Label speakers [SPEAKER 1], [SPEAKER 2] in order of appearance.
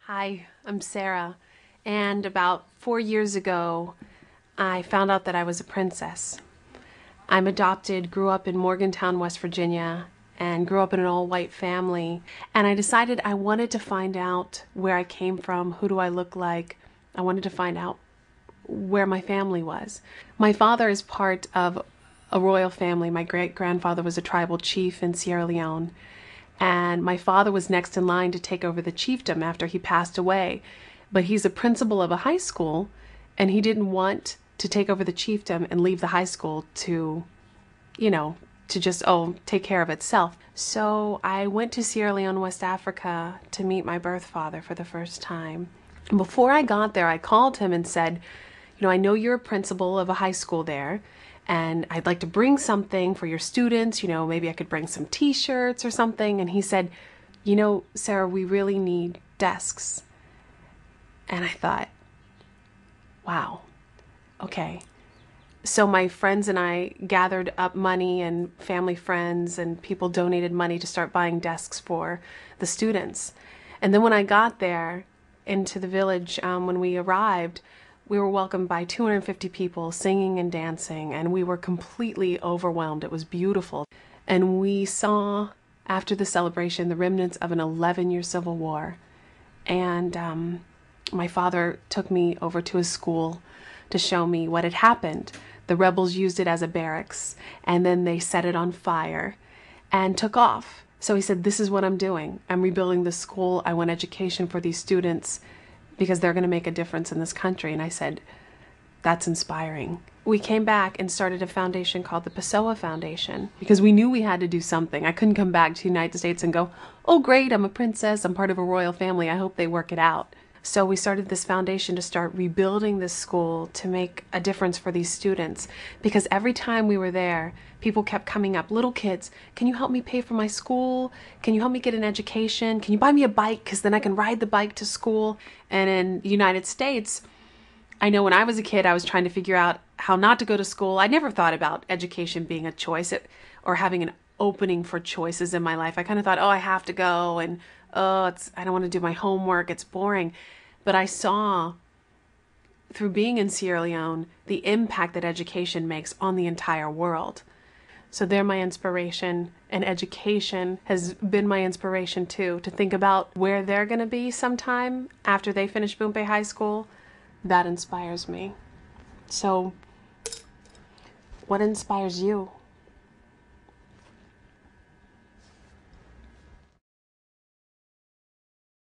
[SPEAKER 1] Hi, I'm Sarah, and about 4 years ago, I found out that I was a princess. I'm adopted, grew up in Morgantown, West Virginia, and grew up in an all-white family. And I decided I wanted to find out where I came from, who do I look like. I wanted to find out where my family was. My father is part of a royal family. My great-grandfather was a tribal chief in Sierra Leone. And my father was next in line to take over the chiefdom after he passed away. But he's a principal of a high school, and he didn't want to take over the chiefdom and leave the high school to, to just, take care of itself. So I went to Sierra Leone, West Africa to meet my birth father for the first time. And before I got there, I called him and said, I know you're a principal of a high school there, and I'd like to bring something for your students. Maybe I could bring some t-shirts or something. And he said, Sarah, we really need desks. And I thought, wow, okay. So my friends and I gathered up money, and family friends and people donated money to start buying desks for the students. And then when I got there into the village, when we arrived, we were welcomed by 250 people singing and dancing, and we were completely overwhelmed. It was beautiful. And we saw, after the celebration, the remnants of an 11-year civil war. And my father took me over to his school to show me what had happened. The rebels used it as a barracks, and then they set it on fire and took off. So he said, this is what I'm doing. I'm rebuilding the school. I want education for these students, because they're going to make a difference in this country. And I said, that's inspiring. We came back and started a foundation called the Pessoa Foundation, because we knew we had to do something. I couldn't come back to the United States and go, oh great, I'm a princess, I'm part of a royal family, I hope they work it out. So we started this foundation to start rebuilding this school to make a difference for these students. Because every time we were there, people kept coming up, little kids, can you help me pay for my school? Can you help me get an education? Can you buy me a bike? Because then I can ride the bike to school. And in the United States, I know when I was a kid, I was trying to figure out how not to go to school. I never thought about education being a choice or having an opening for choices in my life. I kind of thought, I have to go, and I don't want to do my homework, it's boring. But I saw, through being in Sierra Leone, the impact that education makes on the entire world. So they're my inspiration, and education has been my inspiration too, to think about where they're going to be sometime after they finish Bumpe High School. That inspires me. So what inspires you?